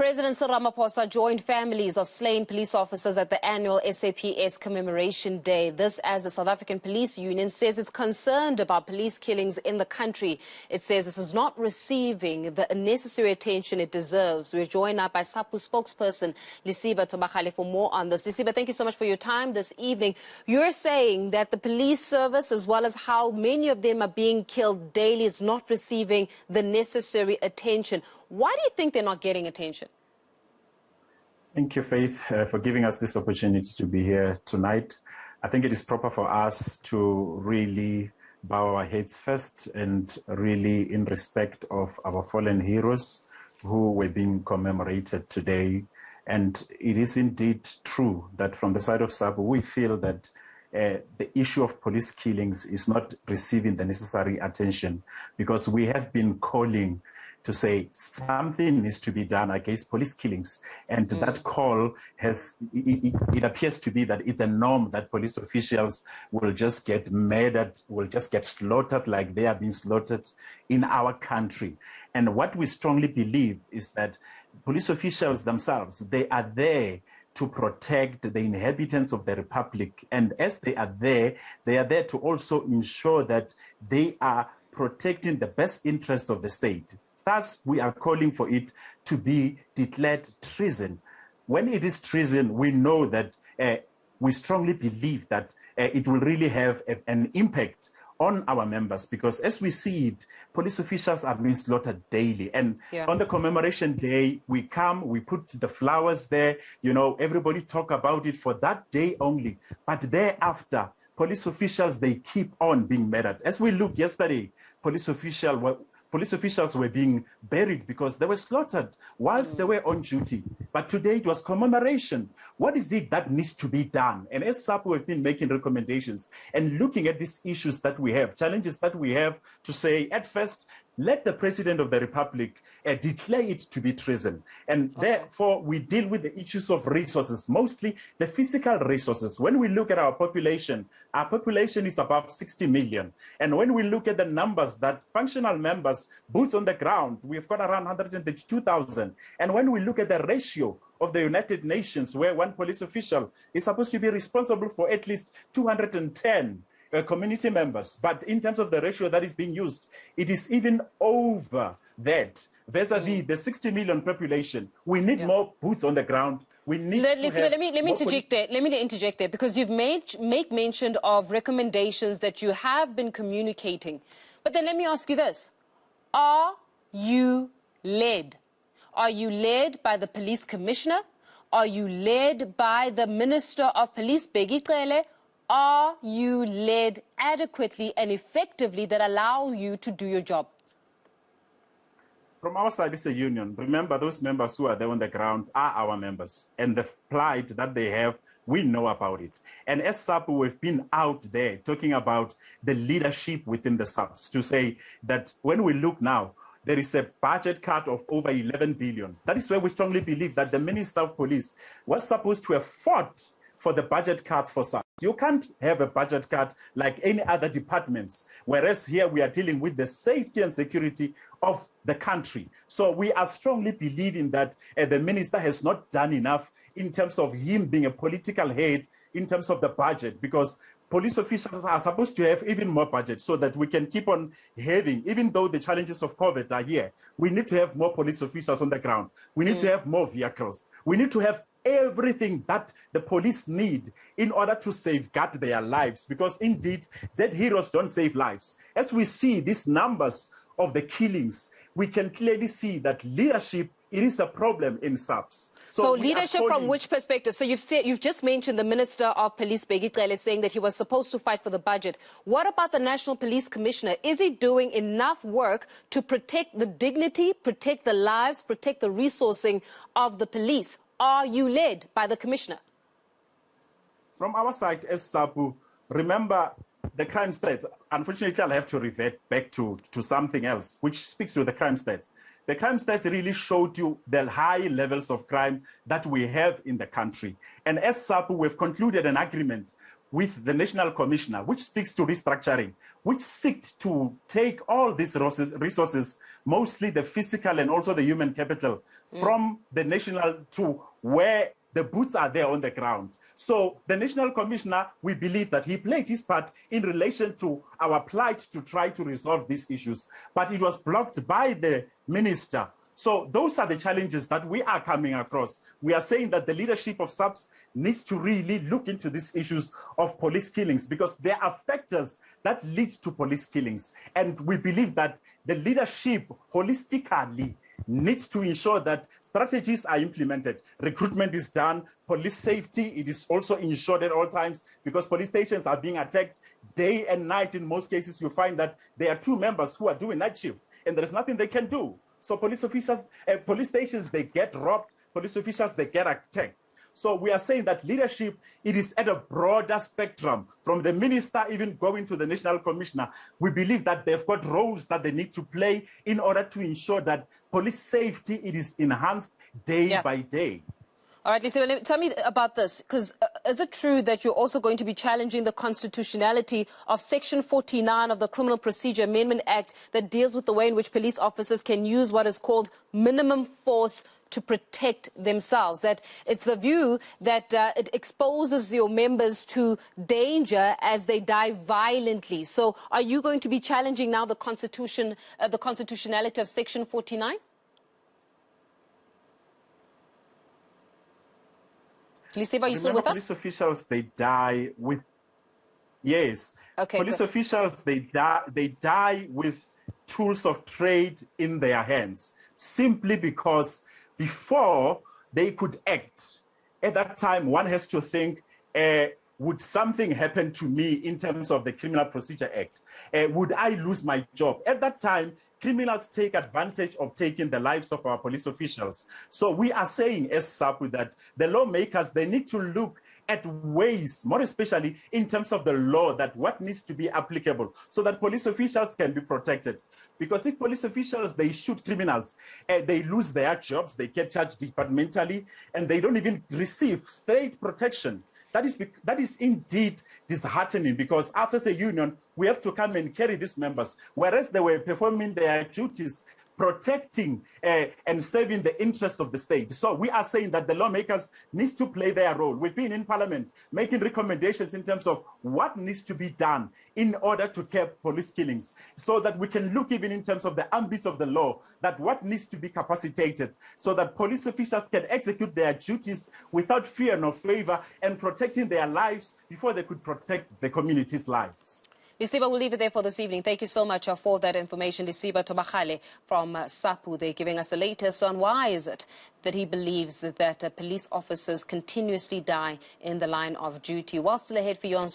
President Cyril Ramaphosa joined families of slain police officers at the annual SAPS Commemoration Day. This as the South African Police Union says it's concerned about police killings in the country. It says this is not receiving the necessary attention it deserves. We're joined now by Sapu spokesperson Lesiba Thobakgale for more on this. Lesiba, thank you so much for your time this evening. You're saying that the police service, as well as how many of them are being killed daily, is not receiving the necessary attention. Why do you think they're not getting attention? Thank you, Faith, for giving us this opportunity to be here tonight. I think it is proper for us to really bow our heads first and really in respect of our fallen heroes who were being commemorated today. And it is indeed true that from the side of Sapu, we feel that the issue of police killings is not receiving the necessary attention, because we have been calling to say something needs to be done against police killings. And that call has, it appears to be that it's a norm that police officials will just get murdered, will just get slaughtered like they are being slaughtered in our country. And what we strongly believe is that police officials themselves, they are there to protect the inhabitants of the Republic. And as they are there to also ensure that they are protecting the best interests of the state. Thus, we are calling for it to be declared treason. When it is treason, we know that we strongly believe that it will really have an impact on our members, because as we see it, police officials are being slaughtered daily. And on the commemoration day, we come, we put the flowers there, you know, everybody talk about it for that day only. But thereafter, police officials, they keep on being murdered. As we looked yesterday, police officials were being buried because they were slaughtered whilst they were on duty. But today it was commemoration. What is it that needs to be done? And as Sapu have been making recommendations and looking at these issues that we have, challenges that we have, to say, at first, let the President of the Republic declare it to be treason. And therefore, we deal with the issues of resources, mostly the physical resources. When we look at our population is above 60 million. And when we look at the numbers that functional members, boots on the ground, we've got around 132,000. And when we look at the ratio of the United Nations, where one police official is supposed to be responsible for at least 210 community members, but in terms of the ratio that is being used, it is even over that vis-a-vis the 60 million population. We need more boots on the ground. We need let me interject there, because you've make mention of recommendations that you have been communicating. But then let me ask you this. Are you led? Are you led by the police commissioner? Are you led by the Minister of Police, Thobakgale? Are you led adequately and effectively that allow you to do your job? From our side, it's a union. Remember, those members who are there on the ground are our members. And the plight that they have, we know about it. And as Sapu, we've been out there talking about the leadership within the SAPs to say that when we look now, there is a budget cut of over 11 billion. That is where we strongly believe that the Minister of Police was supposed to have fought for the budget cuts for SAPs. You can't have a budget cut like any other departments, whereas here we are dealing with the safety and security of the country. So we are strongly believing that the minister has not done enough in terms of him being a political head in terms of the budget, because police officials are supposed to have even more budget so that we can keep on having, even though the challenges of COVID are here, we need to have more police officers on the ground. We need to have more vehicles. We need to have everything that the police need in order to safeguard their lives, because indeed, dead heroes don't save lives. As we see these numbers of the killings, we can clearly see that leadership, it is a problem in SAPS. So leadership from which perspective? So you've just mentioned the Minister of Police, Thobakgale, saying that he was supposed to fight for the budget. What about the National Police Commissioner? Is he doing enough work to protect the dignity, protect the lives, protect the resourcing of the police? Are you led by the Commissioner? From our side, as Sapu, remember the crime stats. Unfortunately, I'll have to revert back to something else, which speaks to the crime stats. The crime stats really showed you the high levels of crime that we have in the country. And as Sapu, we've concluded an agreement with the National Commissioner, which speaks to restructuring, which seeks to take all these resources, mostly the physical and also the human capital, from the national to where the boots are there on the ground. So the National Commissioner, we believe that he played his part in relation to our plight to try to resolve these issues, but it was blocked by the minister. So those are the challenges that we are coming across. We are saying that the leadership of SAPS needs to really look into these issues of police killings, because there are factors that lead to police killings. And we believe that the leadership holistically needs to ensure that strategies are implemented, recruitment is done, police safety, it is also ensured at all times, because police stations are being attacked day and night. In most cases, you find that there are 2 members who are doing night shift, and there is nothing they can do. So police officers, police stations, they get robbed, police officers, they get attacked. So we are saying that leadership, it is at a broader spectrum, from the minister even going to the National Commissioner. We believe that they've got roles that they need to play in order to ensure that police safety, it is enhanced day by day. All right, Lesiba, tell me about this, because is it true that you're also going to be challenging the constitutionality of Section 49 of the Criminal Procedure Amendment Act that deals with the way in which police officers can use what is called minimum force to protect themselves? That it's the view that it exposes your members to danger as they die violently. So are you going to be challenging now the constitutionality of Section 49? Lesiba, are you still with us? Police officials, they die with... Yes. Okay, police officials, they die with tools of trade in their hands, simply because before they could act, at that time, one has to think, would something happen to me in terms of the Criminal Procedure Act? Would I lose my job? At that time, criminals take advantage of taking the lives of our police officials. So we are saying as Sapu that the lawmakers, they need to look at ways, more especially in terms of the law, that what needs to be applicable so that police officials can be protected. Because if police officials, they shoot criminals, they lose their jobs, they get charged departmentally, and they don't even receive state protection. That is indeed disheartening, because us as a union, we have to come and carry these members, whereas they were performing their duties, protecting and serving the interests of the state. So we are saying that the lawmakers need to play their role. We've been in Parliament making recommendations in terms of what needs to be done in order to curb police killings, so that we can look even in terms of the ambits of the law, that what needs to be capacitated so that police officials can execute their duties without fear nor favor, and protecting their lives before they could protect the community's lives. Lesiba, we'll leave it there for this evening. Thank you so much for that information. Lesiba Thobakgale from Sapu, they're giving us the latest on why is it that he believes that police officers continuously die in the line of duty. While still ahead for you on